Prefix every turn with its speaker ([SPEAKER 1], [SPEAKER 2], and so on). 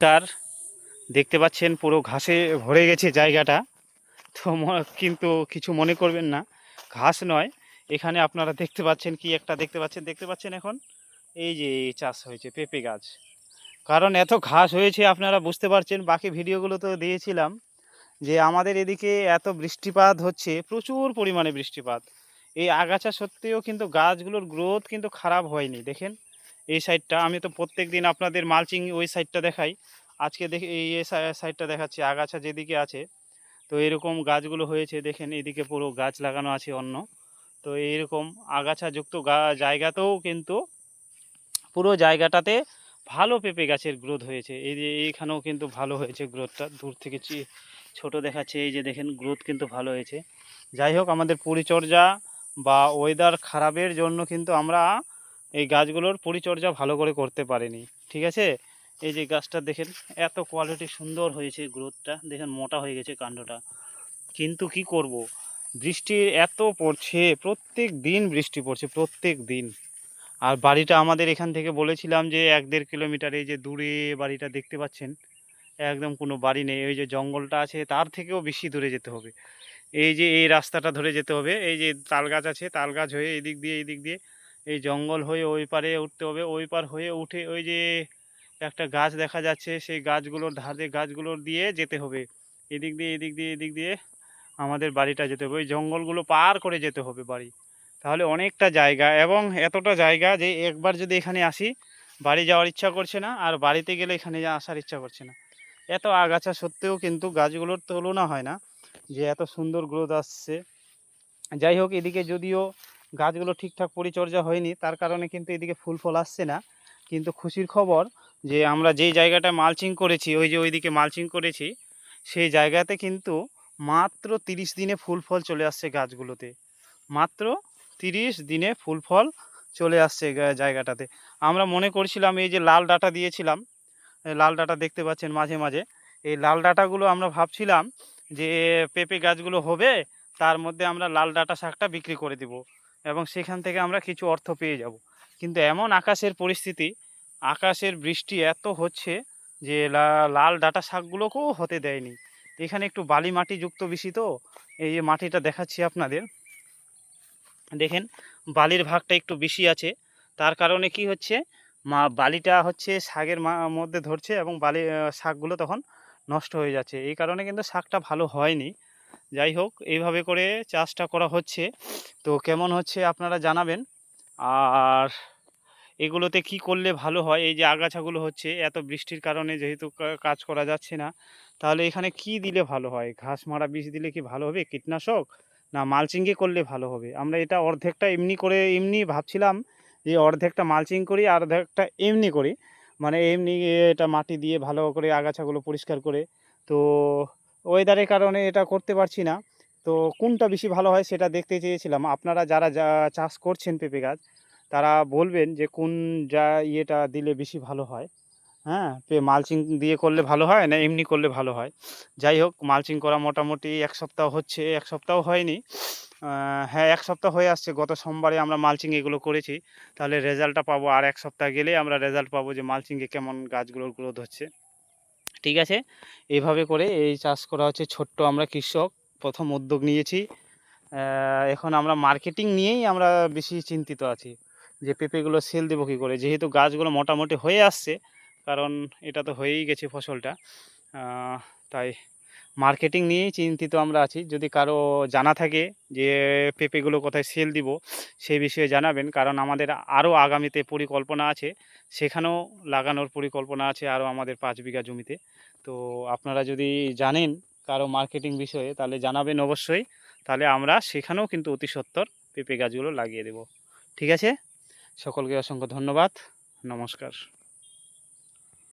[SPEAKER 1] তার দেখতে পাচ্ছেন পুরো ঘাসে ভরে গেছে জায়গাটা। তো কিন্তু কিছু মনে করবেন না, ঘাস নয়, এখানে আপনারা দেখতে পাচ্ছেন কি একটা দেখতে পাচ্ছেন এখন এই যে চাষ হয়েছে পেঁপে গাছ। কারণ এত ঘাস হয়েছে আপনারা বুঝতে পারছেন, বাকি ভিডিওগুলো তো দিয়েছিলাম যে আমাদের এদিকে এত বৃষ্টিপাত হচ্ছে, প্রচুর পরিমাণে বৃষ্টিপাত। এই আগাছা সত্ত্বেও কিন্তু গাছগুলোর গ্রোথ কিন্তু খারাপ হয়নি। দেখেন এই সাইডটা, আমি তো প্রত্যেক দিন আপনাদের মালচিং ওই সাইডটা দেখাই, আজকে দেখে এই সাইডটা দেখাচ্ছি আগাছা যেদিকে আছে। তো এরকম গাছগুলো হয়েছে, দেখেন এদিকে পুরো গাছ লাগানো আছে অন্য। তো এইরকম আগাছাযুক্ত জায়গাতেও কিন্তু পুরো জায়গাটাতে ভালো পেঁপে গাছের গ্রোথ হয়েছে। এই যে এইখানেও কিন্তু ভালো হয়েছে গ্রোথটা, দূর থেকে ছোট দেখাচ্ছে, এই যে দেখেন গ্রোথ কিন্তু ভালো হয়েছে। যাই হোক, আমাদের পরিচর্যা বা ওয়েদার খারাপের জন্য কিন্তু আমরা এই গাছগুলোর পরিচর্যা ভালো করে করতে পারিনি। ঠিক আছে, এই যে গাছটা দেখেন এত কোয়ালিটি সুন্দর হয়েছে, গ্রোথটা দেখেন মোটা হয়ে গেছে কাণ্ডটা। কিন্তু কি করব, বৃষ্টি এত পড়ছে, প্রত্যেক দিন বৃষ্টি পড়ছে, প্রত্যেক দিন। আর বাড়িটা আমাদের এখান থেকে বলেছিলাম যে 1-1.5 কিলোমিটার, এই যে দূরে বাড়িটা দেখতে পাচ্ছেন, একদম কোনো বাড়ি নেই। ওই যে জঙ্গলটা আছে তার থেকেও বেশি দূরে যেতে হবে। এই যে এই রাস্তাটা ধরে যেতে হবে, এই যে তাল গাছ আছে, তাল গাছ হয়ে এদিক দিয়ে এই জঙ্গল হয়ে ওই পারে উঠতে হবে, ওই পার হয়ে উঠে ওই যে একটা গাছ দেখা যাচ্ছে, সেই গাছগুলোর ধারে গাছগুলোর দিয়ে যেতে হবে, এদিক দিয়ে আমাদের বাড়িটা যেতে হবে, ওই জঙ্গলগুলো পার করে যেতে হবে বাড়ি। তাহলে অনেকটা জায়গা, এবং এতটা জায়গা যে একবার যদি এখানে আসি বাড়ি যাওয়ার ইচ্ছা করছে না, আর বাড়িতে গেলে এখানে আসার ইচ্ছা করছে না। এত আগাছা সত্ত্বেও কিন্তু গাছগুলোর তুলনা হয় না যে এত সুন্দর গ্রোথ আসছে। যাই হোক, এদিকে যদিও গাছগুলো ঠিকঠাক পরিচর্যা হয়নি, তার কারণে কিন্তু এদিকে ফুল ফল আসছে না। কিন্তু খুশির খবর যে আমরা যেই জায়গাটা মালচিং করেছি, ওই যে ওইদিকে মালচিং করেছি, সেই জায়গাতে কিন্তু মাত্র 30 দিনে ফুল ফল চলে আসছে গাছগুলোতে। মাত্র 30 দিনে ফুল ফল চলে আসছে জায়গাটাতে। আমরা মনে করছিলাম এই যে লাল ডাঁটা দিয়েছিলাম, লাল ডাঁটা দেখতে পাচ্ছেন মাঝে মাঝে, এই লাল ডাঁটাগুলো আমরা ভাবছিলাম যে পেঁপে গাছগুলো হবে, তার মধ্যে আমরা লাল ডাঁটা শাকটা বিক্রি করে দিব এবং সেখান থেকে আমরা কিছু অর্থ পেয়ে যাব। কিন্তু এমন আকাশের পরিস্থিতি, আকাশের বৃষ্টি এত হচ্ছে যে লাল ডাঁটা শাকগুলোকেও হতে দেয়নি। এখানে একটু বালি মাটি যুক্ত বেশি, তো এই যে মাটিটা দেখাচ্ছি আপনাদের, দেখেন বালির ভাগটা একটু বেশি আছে। তার কারণে কি হচ্ছে, বালিটা হচ্ছে শাকের মধ্যে ধরছে এবং শাকগুলো তখন নষ্ট হয়ে যাচ্ছে, এই কারণে কিন্তু শাকটা ভালো হয়নি। যাই হোক, এইভাবে করে চাষটা করা হচ্ছে। তো কেমন হচ্ছে আপনারা জানাবেন। আর এগুলোতে কি করলে ভালো হয়, এই যে আগাছাগুলো হচ্ছে এত বৃষ্টির কারণে, যেহেতু কাজ করা যাচ্ছে না, তাহলে এখানে কি দিলে ভালো হয়? ঘাস মারা বিষ দিলে কি ভালো হবে, কীটনাশক, না মালচিংয়ে করলে ভালো হবে? আমরা এটা অর্ধেকটা এমনি ভাবছিলাম যে অর্ধেকটা মালচিং করি আর অর্ধেকটা এমনি করি, মানে এমনি এটা মাটি দিয়ে ভালো করে আগাছাগুলো পরিষ্কার করে। তো ওয়েদারের কারণে এটা করতে পারছি না। তো কোনটা বেশি ভালো হয় সেটা দেখতে চেয়েছিলাম। আপনারা যারা চাষ করছেন পেঁপে গাছ, তারা বলবেন যে কোন ইয়েটা দিলে বেশি ভালো হয়। হ্যাঁ, মালচিং দিয়ে করলে ভালো হয় না এমনি করলে ভালো হয়? যাই হোক, মালচিং করা মোটামুটি 1 সপ্তাহ হচ্ছে, 1 সপ্তাহ হয়নি। হ্যাঁ, 1 সপ্তাহ হয়ে আসছে। গত সোমবারে আমরা মালচিং এগুলো করেছি। তাহলে রেজাল্টটা পাবো আর 1 সপ্তাহ গেলেই আমরা রেজাল্ট পাবো যে মালচিংয়ে কেমন গাছগুলোর গ্রোথ হচ্ছে। ঠিক আছে? এইভাবে করে এই চাষ করা হচ্ছে। ছোট্ট আমরা কৃষক, ১ম উদ্যোগ নিয়েছি। এখন আমরা মার্কেটিং নিয়েই আমরা বেশি চিন্তিত আছি যে পেঁপেগুলো সেল দেবো কী করে? যেহেতু গাছগুলো মোটামুটি হয়ে আসছে, কারণ এটা তো হয়েই গেছে ফসলটা। তাই মার্কেটিং নিয়েই চিন্তিত আমরা আছি। যদি কারো জানা থাকে যে পেঁপেগুলো কোথায় সেল দিব, সেই বিষয়ে জানাবেন। কারণ আমাদের আরও আগামীতে পরিকল্পনা আছে, সেখানেও লাগানোর পরিকল্পনা আছে আরও আমাদের ৫ বিঘা জমিতে। তো আপনারা যদি জানেন কারো মার্কেটিং বিষয়ে, তাহলে জানাবেন অবশ্যই। তাহলে আমরা সেখানেও কিন্তু অতি সত্বর পেঁপে গাছগুলো লাগিয়ে দেব। ঠিক আছে? সকলকে অসংখ্য ধন্যবাদ। নমস্কার।